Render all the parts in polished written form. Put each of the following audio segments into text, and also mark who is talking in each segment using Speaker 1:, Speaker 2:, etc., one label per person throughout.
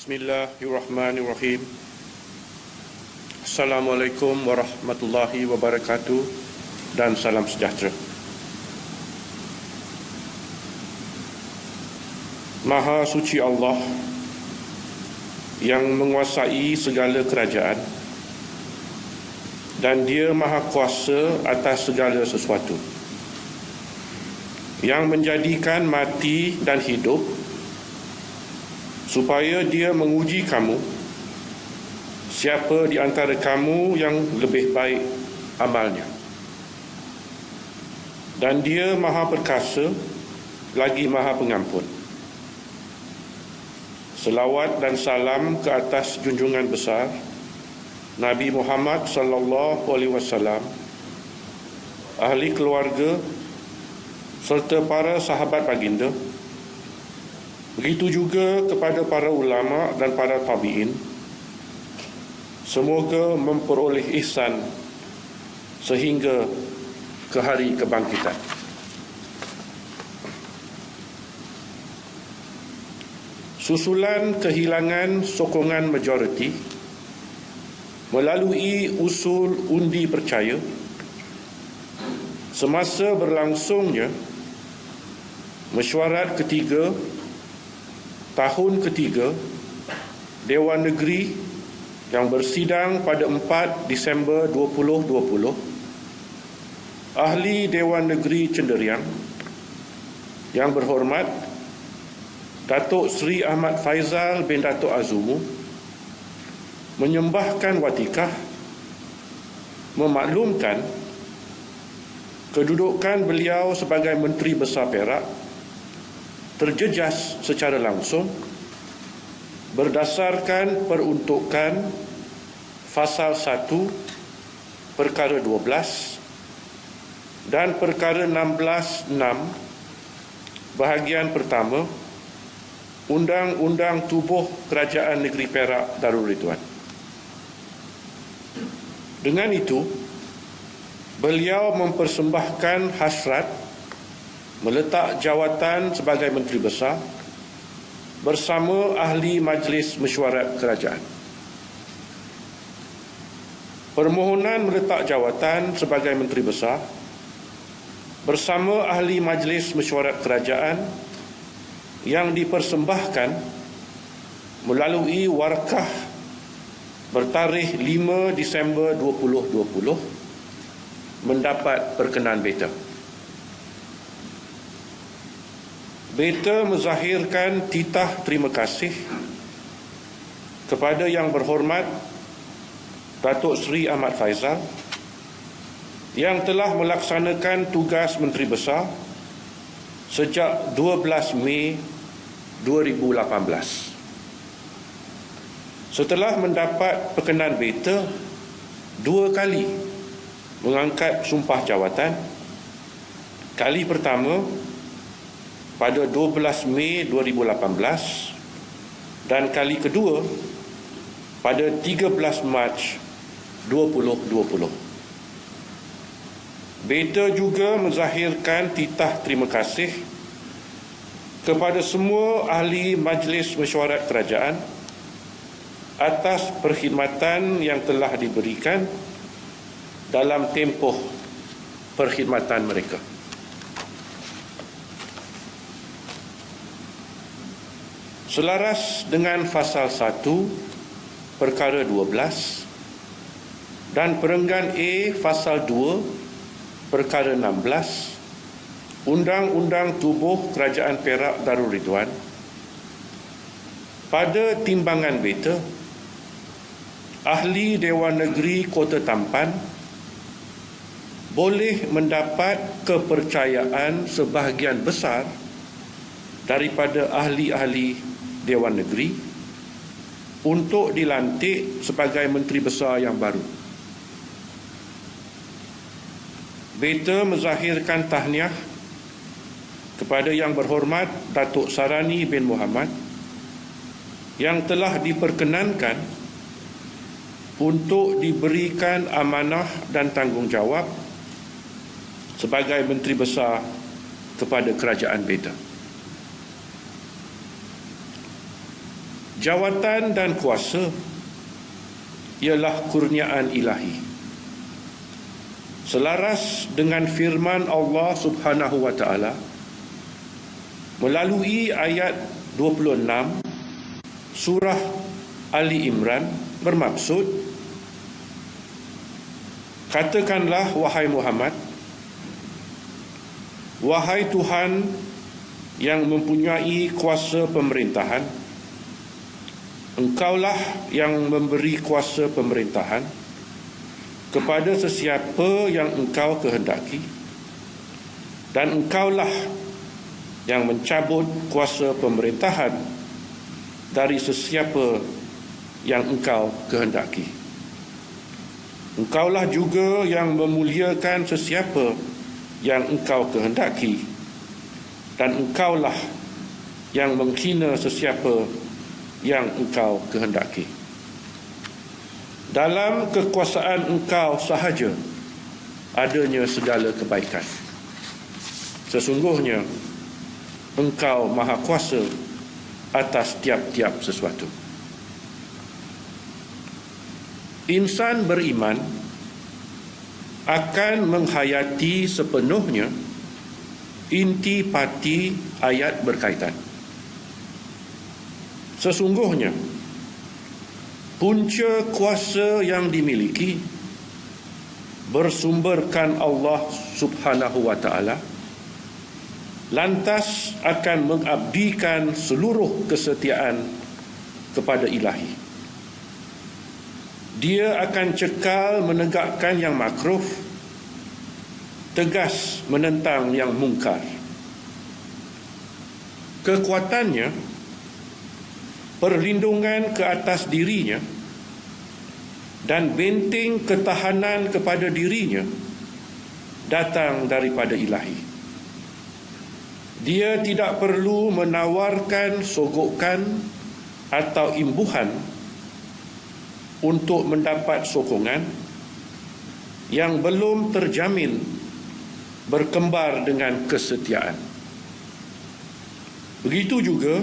Speaker 1: Bismillahirrahmanirrahim. Assalamualaikum warahmatullahi wabarakatuh dan salam sejahtera. Maha suci Allah yang menguasai segala kerajaan dan Dia maha kuasa atas segala sesuatu, yang menjadikan mati dan hidup supaya Dia menguji kamu, siapa di antara kamu yang lebih baik amalnya. Dan Dia maha perkasa lagi maha pengampun. Selawat dan salam ke atas junjungan besar Nabi Muhammad sallallahu alaihi wasallam, ahli keluarga serta para sahabat baginda. Begitu juga kepada para ulama dan para tabi'in. Semoga memperoleh ihsan sehingga ke hari kebangkitan. Susulan kehilangan sokongan majoriti melalui usul undi percaya semasa berlangsungnya mesyuarat ketiga tahun ketiga Dewan Negeri yang bersidang pada 4 Disember 2020, Ahli Dewan Negeri Cenderiang yang berhormat Datuk Seri Ahmad Faizal bin Datuk Azumu menyembahkan watikah memaklumkan kedudukan beliau sebagai Menteri Besar Perak terjejas secara langsung berdasarkan peruntukan Fasal 1 Perkara 12 dan Perkara 16(6) Bahagian pertama Undang-Undang Tubuh Kerajaan Negeri Perak Darul Ridwan. Dengan itu, beliau mempersembahkan hasrat meletak jawatan sebagai Menteri Besar bersama Ahli Majlis Mesyuarat Kerajaan. Permohonan meletak jawatan sebagai Menteri Besar bersama Ahli Majlis Mesyuarat Kerajaan yang dipersembahkan melalui warkah bertarikh 5 Disember 2020 mendapat perkenan beta. Beta menzahirkan titah terima kasih kepada Yang Berhormat Datuk Seri Ahmad Faizal yang telah melaksanakan tugas Menteri Besar sejak 12 Mei 2018. Setelah mendapat perkenan beta 2 kali mengangkat sumpah jawatan. Kali pertama pada 12 Mei 2018 dan kali kedua pada 13 Mac 2020. Beta juga menzahirkan titah terima kasih kepada semua ahli Majlis Mesyuarat Kerajaan atas perkhidmatan yang telah diberikan dalam tempoh perkhidmatan mereka. Selaras dengan Fasal 1 Perkara 12 dan Perenggan A Fasal 2 Perkara 16 Undang-Undang Tubuh Kerajaan Perak Darul Ridwan, pada timbangan beta, Ahli Dewan Negeri Kota Tampan boleh mendapat kepercayaan sebahagian besar daripada ahli-ahli Dewan Negeri untuk dilantik sebagai Menteri Besar yang baru. Beta menzahirkan tahniah kepada Yang Berhormat Datuk Sarani bin Muhammad yang telah diperkenankan untuk diberikan amanah dan tanggungjawab sebagai Menteri Besar kepada kerajaan beta. Jawatan dan kuasa ialah kurniaan ilahi. Selaras dengan firman Allah Subhanahu wa taala melalui ayat 26 surah Ali Imran bermaksud, katakanlah wahai Muhammad, wahai Tuhan yang mempunyai kuasa pemerintahan, Engkaulah yang memberi kuasa pemerintahan kepada sesiapa yang Engkau kehendaki, dan Engkaulah yang mencabut kuasa pemerintahan dari sesiapa yang Engkau kehendaki. Engkaulah juga yang memuliakan sesiapa yang Engkau kehendaki, dan Engkaulah yang menghina sesiapa yang Engkau kehendaki. Dalam kekuasaan Engkau sahaja adanya segala kebaikan. Sesungguhnya Engkau Maha Kuasa atas tiap-tiap sesuatu. Insan beriman akan menghayati sepenuhnya inti pati ayat berkaitan. Sesungguhnya punca kuasa yang dimiliki bersumberkan Allah Subhanahu wa taala, lantas akan mengabdikan seluruh kesetiaan kepada ilahi. Dia akan cekal menegakkan yang makruh, tegas menentang yang mungkar. Kekuatannya, perlindungan ke atas dirinya, dan benteng ketahanan kepada dirinya datang daripada ilahi. Dia tidak perlu menawarkan sogokan atau imbuhan untuk mendapat sokongan yang belum terjamin berkembar dengan kesetiaan. Begitu juga,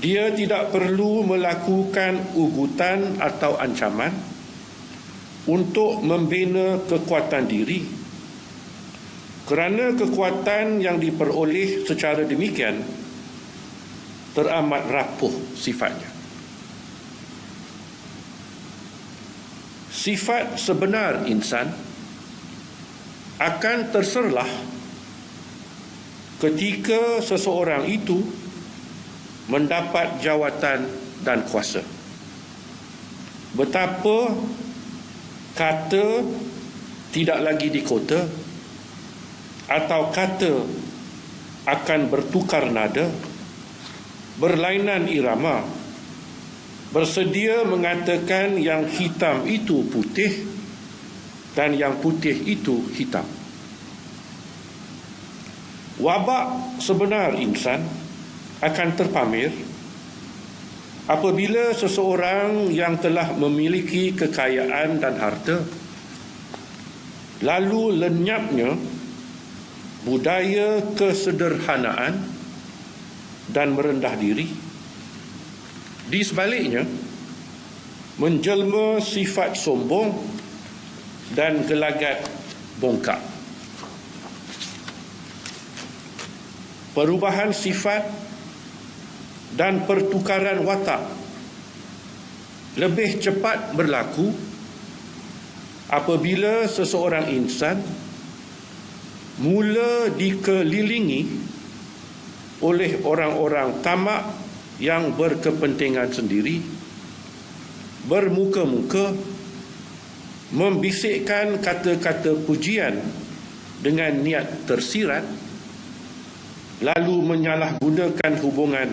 Speaker 1: dia tidak perlu melakukan ugutan atau ancaman untuk membina kekuatan diri, kerana kekuatan yang diperoleh secara demikian teramat rapuh sifatnya. Sifat sebenar insan akan terserlah ketika seseorang itu mendapat jawatan dan kuasa. Betapa kata tidak lagi dikota, atau kata akan bertukar nada, berlainan irama, bersedia mengatakan yang hitam itu putih dan yang putih itu hitam. Wabak sebenar insan akan terpamer apabila seseorang yang telah memiliki kekayaan dan harta lalu lenyapnya budaya kesederhanaan dan merendah diri. Di sebaliknya, menjelma sifat sombong dan gelagat bongkak. Perubahan sifat dan pertukaran watak lebih cepat berlaku apabila seseorang insan mula dikelilingi oleh orang-orang tamak yang berkepentingan sendiri, bermuka-muka, membisikkan kata-kata pujian dengan niat tersirat, lalu menyalahgunakan hubungan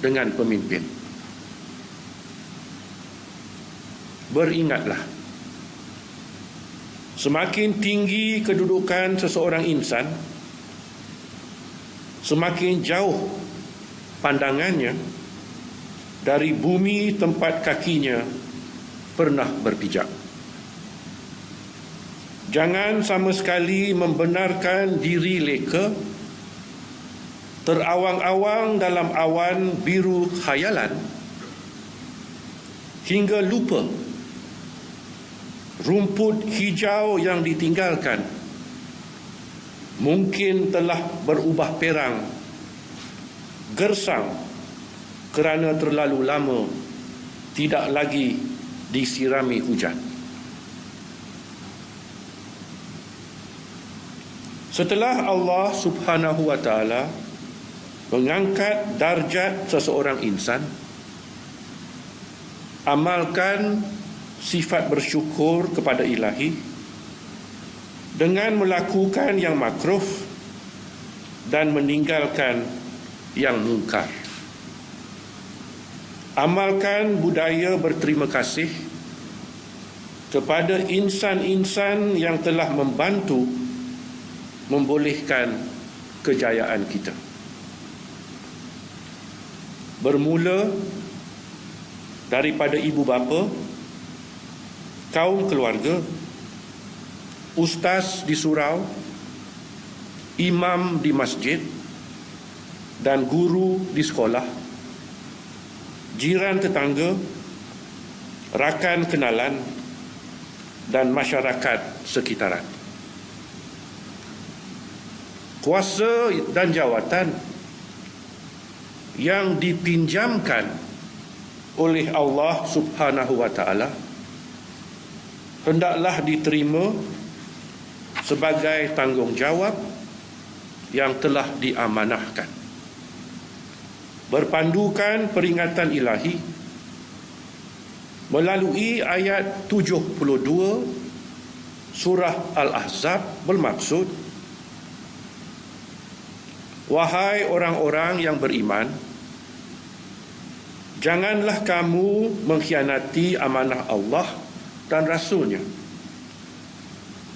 Speaker 1: dengan pemimpin. Beringatlah, semakin tinggi kedudukan seseorang insan, semakin jauh pandangannya dari bumi tempat kakinya pernah berpijak. Jangan sama sekali membenarkan diri leka terawang-awang dalam awan biru khayalan hingga lupa rumput hijau yang ditinggalkan mungkin telah berubah perang, gersang kerana terlalu lama tidak lagi disirami hujan. Setelah Allah Subhanahu wa taala mengangkat darjat seseorang insan, amalkan sifat bersyukur kepada Ilahi dengan melakukan yang makruh dan meninggalkan yang mungkar. Amalkan budaya berterima kasih kepada insan-insan yang telah membantu membolehkan kejayaan kita. Bermula daripada ibu bapa, kaum keluarga, ustaz di surau, imam di masjid dan guru di sekolah, jiran tetangga, rakan kenalan dan masyarakat sekitaran. Kuasa dan jawatan yang dipinjamkan oleh Allah Subhanahu wa taala hendaklah diterima sebagai tanggungjawab yang telah diamanahkan. Berpandukan peringatan Ilahi melalui ayat 72 surah Al-Ahzab bermaksud, wahai orang-orang yang beriman, janganlah kamu mengkhianati amanah Allah dan Rasul-Nya,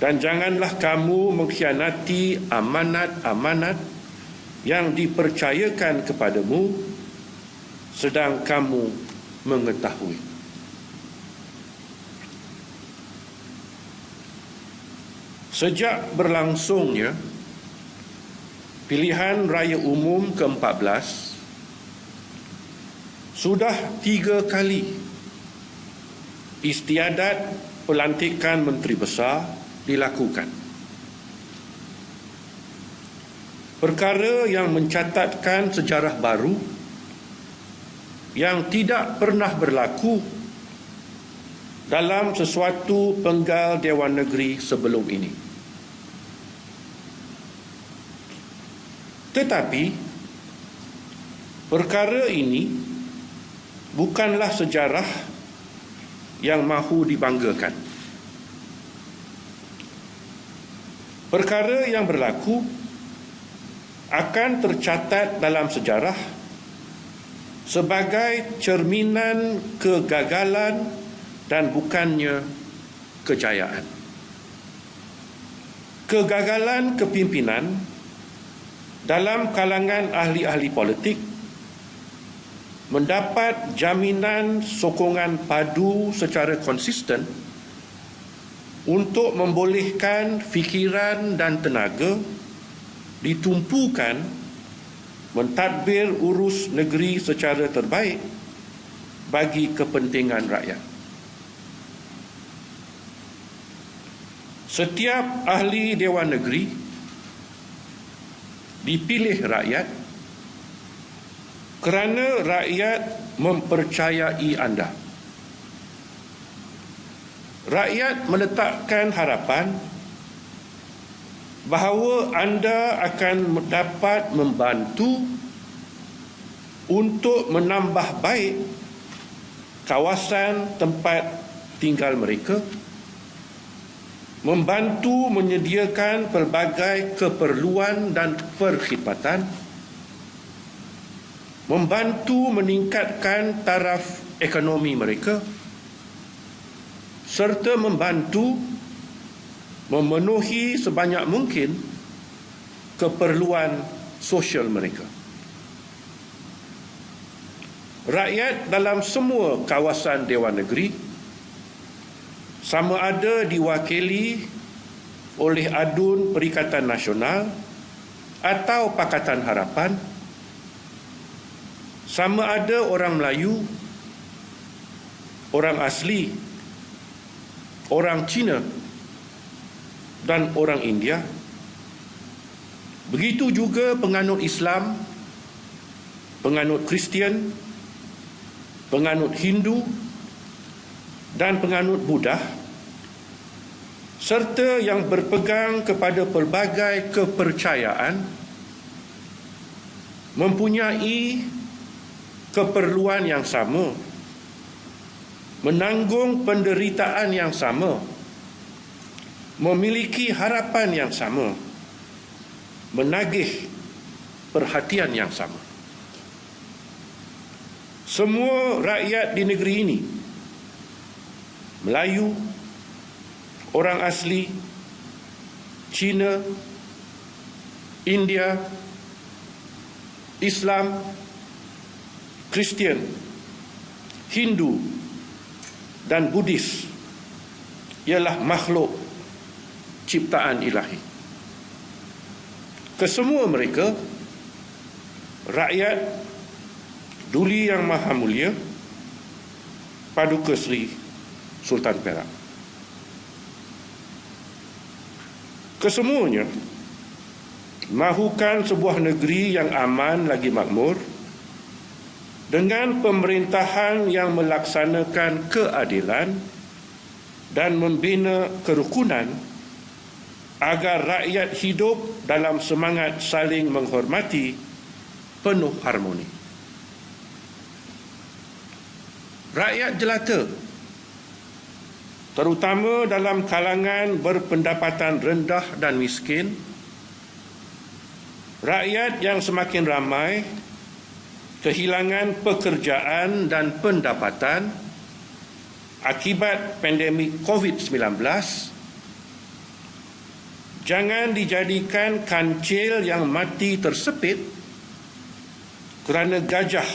Speaker 1: dan janganlah kamu mengkhianati amanat-amanat yang dipercayakan kepadamu sedang kamu mengetahui. Sejak berlangsungnya pilihan raya umum ke-14, sudah 3 kali istiadat pelantikan menteri besar dilakukan. Perkara yang mencatatkan sejarah baru yang tidak pernah berlaku dalam sesuatu penggal Dewan Negeri sebelum ini. Tetapi perkara ini bukanlah sejarah yang mahu dibanggakan. Perkara yang berlaku akan tercatat dalam sejarah sebagai cerminan kegagalan dan bukannya kejayaan. Kegagalan kepimpinan dalam kalangan ahli-ahli politik mendapat jaminan sokongan padu secara konsisten untuk membolehkan fikiran dan tenaga ditumpukan mentadbir urus negeri secara terbaik bagi kepentingan rakyat. Setiap ahli Dewan Negeri dipilih rakyat kerana rakyat mempercayai anda. Rakyat meletakkan harapan bahawa anda akan dapat membantu untuk menambah baik kawasan tempat tinggal mereka, membantu menyediakan pelbagai keperluan dan perkhidmatan, membantu meningkatkan taraf ekonomi mereka, serta membantu memenuhi sebanyak mungkin keperluan sosial mereka. Rakyat dalam semua kawasan Dewan Negeri, sama ada diwakili oleh Adun Perikatan Nasional atau Pakatan Harapan, sama ada orang Melayu, orang asli, orang Cina dan orang India. Begitu juga penganut Islam, penganut Kristian, penganut Hindu dan penganut Buddha, serta yang berpegang kepada pelbagai kepercayaan, mempunyai keperluan yang sama, menanggung penderitaan yang sama, memiliki harapan yang sama, menagih perhatian yang sama. Semua rakyat di negeri ini, Melayu, orang asli, Cina, India, Islam, Kristian, Hindu dan Buddhis ialah makhluk ciptaan ilahi. Kesemua mereka rakyat Duli Yang Maha Mulia Paduka Seri Sultan Perak. Kesemuanya mahukan sebuah negeri yang aman lagi makmur, dengan pemerintahan yang melaksanakan keadilan dan membina kerukunan agar rakyat hidup dalam semangat saling menghormati, penuh harmoni. Rakyat jelata, terutama dalam kalangan berpendapatan rendah dan miskin, rakyat yang semakin ramai kehilangan pekerjaan dan pendapatan akibat pandemik COVID-19, jangan dijadikan kancil yang mati tersepit kerana gajah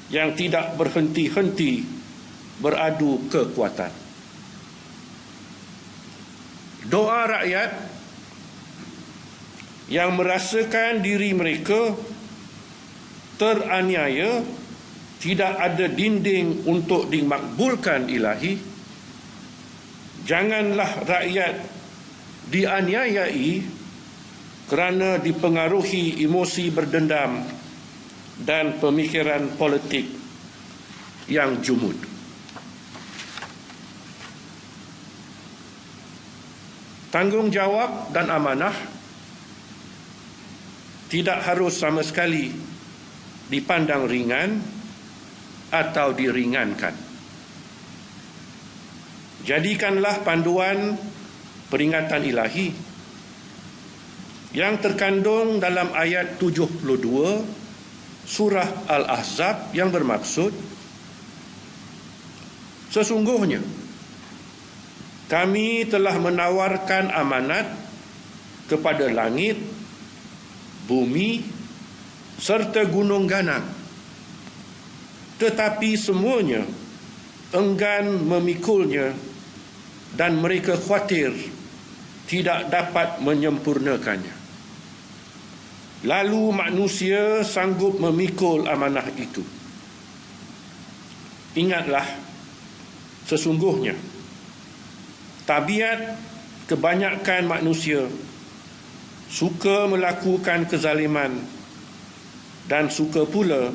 Speaker 1: yang tidak berhenti-henti beradu kekuatan. Doa rakyat yang merasakan diri mereka teraniaya, tidak ada dinding untuk dimakbulkan ilahi, janganlah rakyat dianiayai kerana dipengaruhi emosi berdendam dan pemikiran politik yang jumud. Tanggungjawab dan amanah tidak harus sama sekali dipandang ringan atau diringankan. Jadikanlah panduan peringatan ilahi yang terkandung dalam ayat 72 surah Al-Ahzab yang bermaksud, sesungguhnya kami telah menawarkan amanat kepada langit, bumi serta gunung ganang, tetapi semuanya enggan memikulnya dan mereka khawatir tidak dapat menyempurnakannya. Lalu manusia sanggup memikul amanah itu. Ingatlah, sesungguhnya tabiat kebanyakan manusia suka melakukan kezaliman dan suka pula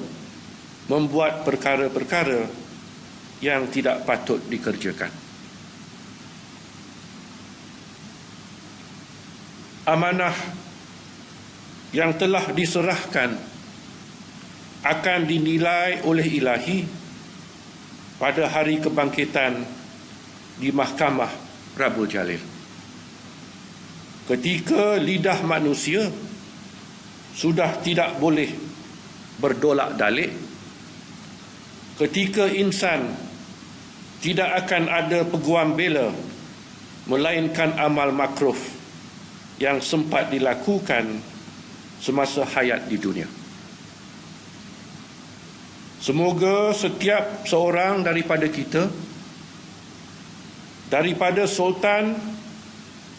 Speaker 1: membuat perkara-perkara yang tidak patut dikerjakan. Amanah yang telah diserahkan akan dinilai oleh ilahi pada hari kebangkitan di Mahkamah Rabbul Jalil. Ketika lidah manusia sudah tidak boleh berdolak dalik, ketika insan tidak akan ada peguam bela melainkan amal makruh yang sempat dilakukan semasa hayat di dunia. Semoga setiap seorang daripada kita, daripada sultan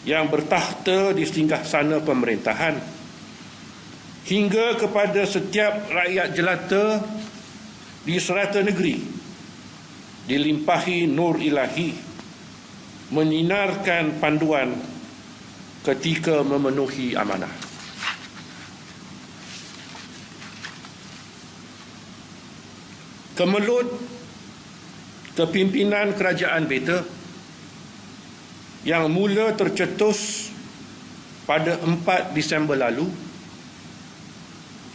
Speaker 1: yang bertakhta di singgahsana pemerintahan hingga kepada setiap rakyat jelata di serata negeri dilimpahi nur ilahi, menyinarkan panduan ketika memenuhi amanah. Kemelut kepimpinan Kerajaan Beta yang mula tercetus pada 4 Disember lalu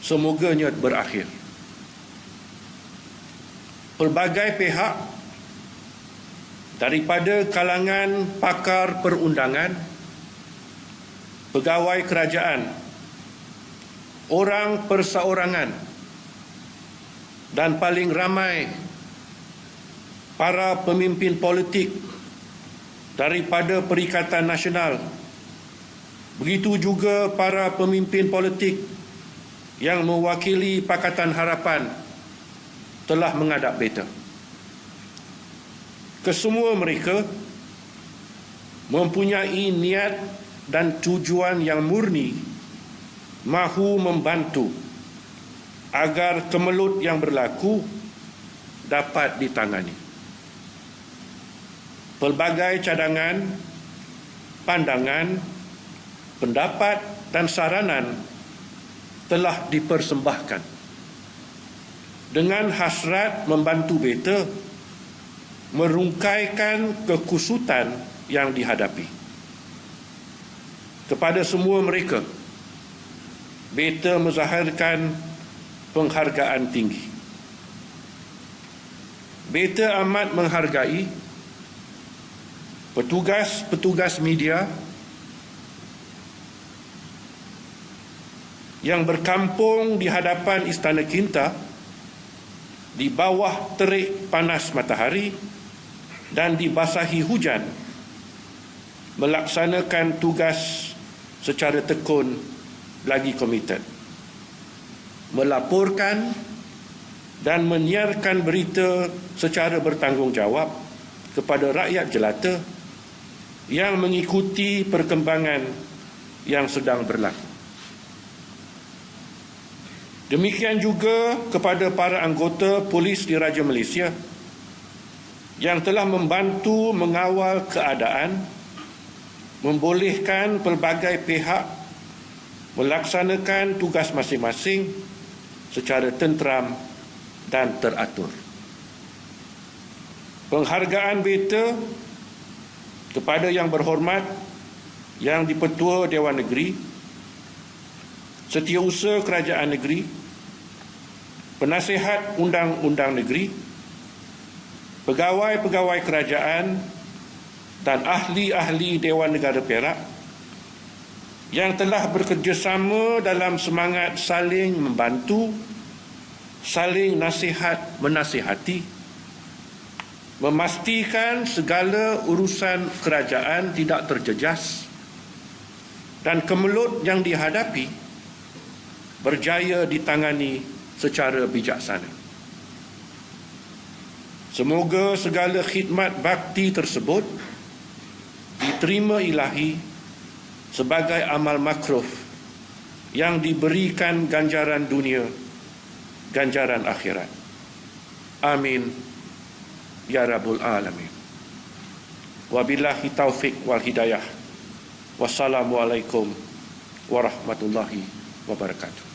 Speaker 1: semoganya berakhir. Pelbagai pihak daripada kalangan pakar perundangan, pegawai kerajaan, orang perseorangan dan paling ramai para pemimpin politik daripada Perikatan Nasional, begitu juga para pemimpin politik yang mewakili Pakatan Harapan telah menghadap Beta. Kesemua mereka mempunyai niat dan tujuan yang murni mahu membantu agar kemelut yang berlaku dapat ditangani. Pelbagai cadangan, pandangan, pendapat dan saranan telah dipersembahkan dengan hasrat membantu Beta merungkaikan kekusutan yang dihadapi. Kepada semua mereka, Beta menzahirkan penghargaan tinggi. Beta amat menghargai petugas-petugas media yang berkampung di hadapan Istana Kinta di bawah terik panas matahari dan dibasahi hujan, melaksanakan tugas secara tekun lagi komited, melaporkan dan menyiarkan berita secara bertanggungjawab kepada rakyat jelata yang mengikuti perkembangan yang sedang berlaku. Demikian juga kepada para anggota polis Diraja Malaysia yang telah membantu mengawal keadaan, membolehkan pelbagai pihak melaksanakan tugas masing-masing secara tenteram dan teratur. Penghargaan Beta kepada Yang Berhormat Yang di-Pertua Dewan Negeri, Setiausaha Kerajaan Negeri, Penasihat Undang-Undang Negeri, pegawai-pegawai kerajaan dan ahli-ahli Dewan Negara Perak yang telah bekerjasama dalam semangat saling membantu, saling nasihat menasihati, memastikan segala urusan kerajaan tidak terjejas dan kemelut yang dihadapi berjaya ditangani secara bijaksana. Semoga segala khidmat bakti tersebut diterima ilahi sebagai amal makruf yang diberikan ganjaran dunia, ganjaran akhirat. Amin ya rabbul alamin. Wabillahi taufik wal hidayah. Wassalamualaikum warahmatullahi wabarakatuh.